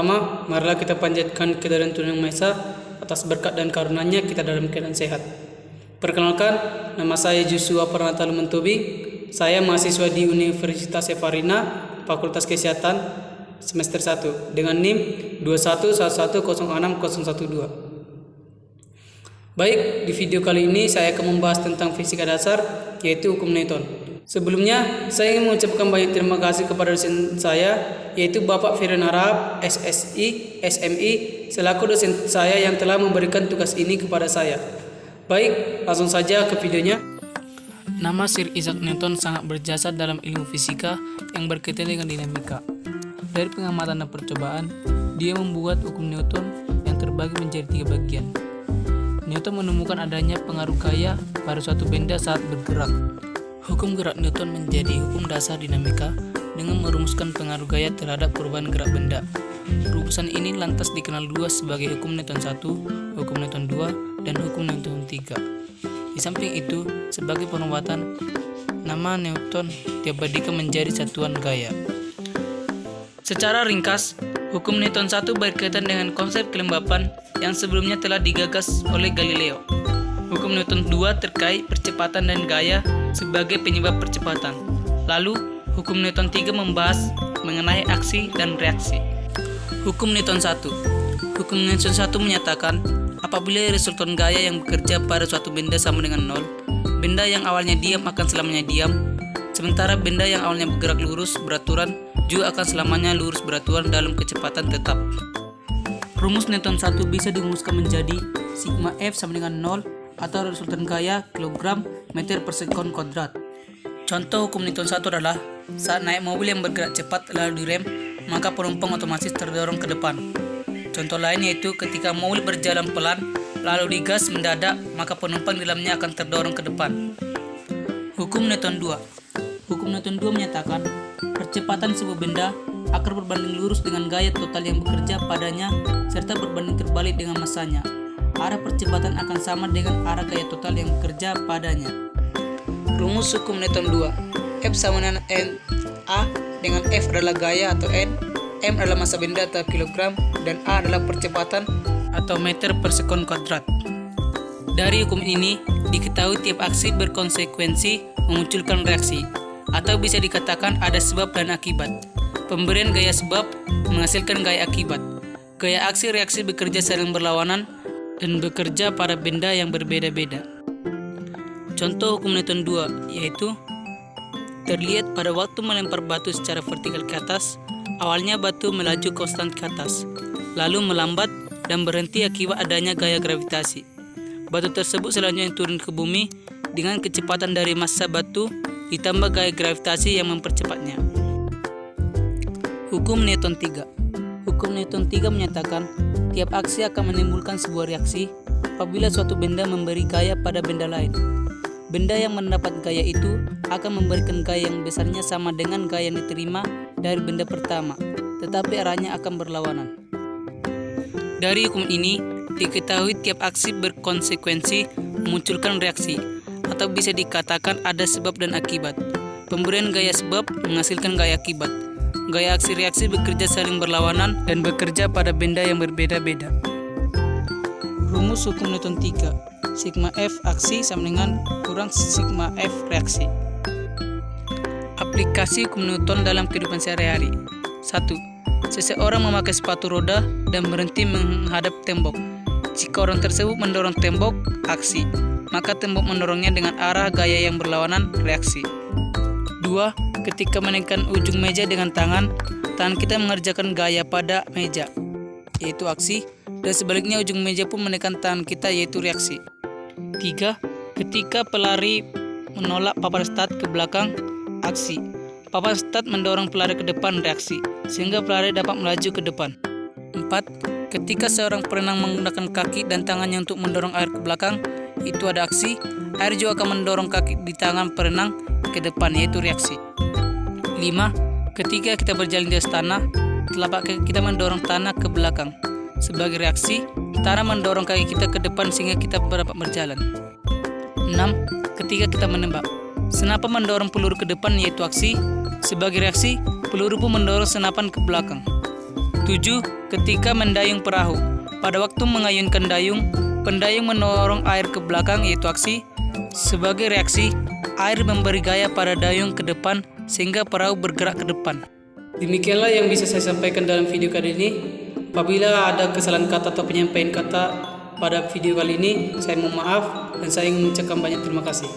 pertama, marilah kita panjatkan kehadiran Tuhan Yang Maha Esa atas berkat dan karunia-Nya kita dalam keadaan sehat. Perkenalkan, nama saya Joshua Pranata Lumentobi. Saya mahasiswa di Universitas Savarina, Fakultas Kesehatan, semester 1 dengan NIM 2111060012. Baik, di video kali ini saya akan membahas tentang fisika dasar, yaitu hukum Newton. Sebelumnya, saya ingin mengucapkan banyak terima kasih kepada dosen saya, yaitu Bapak Firdan Harahap, SSI, SMI, selaku dosen saya yang telah memberikan tugas ini kepada saya. Baik, langsung saja ke videonya. Nama Sir Isaac Newton sangat berjasa dalam ilmu fisika yang berkaitan dengan dinamika. Dari pengamatan dan percobaan, dia membuat hukum Newton yang terbagi menjadi 3 bagian. Newton menemukan adanya pengaruh gaya pada suatu benda saat bergerak. Hukum gerak Newton menjadi hukum dasar dinamika dengan merumuskan pengaruh gaya terhadap perubahan gerak benda. Rumusan ini lantas dikenal luas sebagai hukum Newton 1, hukum Newton 2, dan hukum Newton 3. Di samping itu, sebagai penguatan, nama Newton diabadikan menjadi satuan gaya. Secara ringkas, hukum Newton 1 berkaitan dengan konsep kelembapan yang sebelumnya telah digagas oleh Galileo. Hukum Newton 2 terkait percepatan dan gaya sebagai penyebab percepatan. Lalu, hukum Newton 3 membahas mengenai aksi dan reaksi. Hukum Newton 1. Hukum Newton 1 menyatakan apabila resultan gaya yang bekerja pada suatu benda sama dengan 0, benda yang awalnya diam akan selamanya diam, sementara benda yang awalnya bergerak lurus beraturan juga akan selamanya lurus beraturan dalam kecepatan tetap. Rumus Newton 1 bisa dirumuskan menjadi sigma F sama dengan 0 atau resultan gaya kilogram meter per sekon kuadrat. Contoh hukum Newton 1 adalah saat naik mobil yang bergerak cepat lalu direm, maka penumpang otomatis terdorong ke depan. Contoh lain yaitu ketika mobil berjalan pelan lalu digas mendadak, maka penumpang di dalamnya akan terdorong ke depan. Hukum Newton 2. Hukum Newton 2 menyatakan percepatan sebuah benda akan berbanding lurus dengan gaya total yang bekerja padanya serta berbanding terbalik dengan masanya. Arah percepatan akan sama dengan arah gaya total yang bekerja padanya. Rumus hukum Newton 2. F sama dengan N A dengan F adalah gaya atau N, M adalah massa benda atau kilogram, dan A adalah percepatan atau meter per sekon kuadrat. Dari hukum ini, diketahui tiap aksi berkonsekuensi memunculkan reaksi, atau bisa dikatakan ada sebab dan akibat. Pemberian gaya sebab menghasilkan gaya akibat. Gaya aksi reaksi bekerja saling berlawanan dan bekerja pada benda yang berbeda-beda. Contoh hukum Newton 2 yaitu terlihat pada waktu melempar batu secara vertikal ke atas, awalnya batu melaju konstan ke atas, lalu melambat dan berhenti akibat adanya gaya gravitasi. Batu tersebut selanjutnya turun ke bumi dengan kecepatan dari massa batu ditambah gaya gravitasi yang mempercepatnya. Hukum Newton 3. Hukum Newton 3 menyatakan tiap aksi akan menimbulkan sebuah reaksi apabila suatu benda memberi gaya pada benda lain. Benda yang mendapat gaya itu akan memberikan gaya yang besarnya sama dengan gaya yang diterima dari benda pertama, tetapi arahnya akan berlawanan. Dari hukum ini, diketahui tiap aksi berkonsekuensi memunculkan reaksi, atau bisa dikatakan ada sebab dan akibat. Pemberian gaya sebab menghasilkan gaya akibat. Gaya aksi reaksi bekerja saling berlawanan dan bekerja pada benda yang berbeda-beda. Rumus hukum Newton 3. Sigma F aksi sama dengan kurang sigma F reaksi. Aplikasi hukum Newton dalam kehidupan sehari-hari. 1. Seseorang memakai sepatu roda dan berhenti menghadap tembok. Jika orang tersebut mendorong tembok, aksi, maka tembok mendorongnya dengan arah gaya yang berlawanan, reaksi. 2. Ketika menekan ujung meja dengan tangan kita mengerjakan gaya pada meja, yaitu aksi, dan sebaliknya ujung meja pun menekan tangan kita, yaitu reaksi. 3. Ketika pelari menolak papan start ke belakang, aksi. Papan start mendorong pelari ke depan, reaksi, sehingga pelari dapat melaju ke depan. 4. Ketika seorang perenang menggunakan kaki dan tangannya untuk mendorong air ke belakang, itu ada aksi. Air juga akan mendorong kaki di tangan perenang ke depan, yaitu reaksi. 5. Ketika kita berjalan di atas tanah, telapak kaki kita mendorong tanah ke belakang. Sebagai reaksi, tanah mendorong kaki kita ke depan sehingga kita dapat berjalan. 6. Ketika kita menembak, senapan mendorong peluru ke depan, yaitu aksi. Sebagai reaksi, peluru pun mendorong senapan ke belakang. 7. Ketika mendayung perahu. Pada waktu mengayunkan dayung, pendayung mendorong air ke belakang yaitu aksi. Sebagai reaksi, air memberi gaya pada dayung ke depan sehingga perahu bergerak ke depan. Demikianlah yang bisa saya sampaikan dalam video kali ini. Apabila ada kesalahan kata atau penyampaian kata pada video kali ini, saya mohon maaf dan saya ingin mengucapkan banyak terima kasih.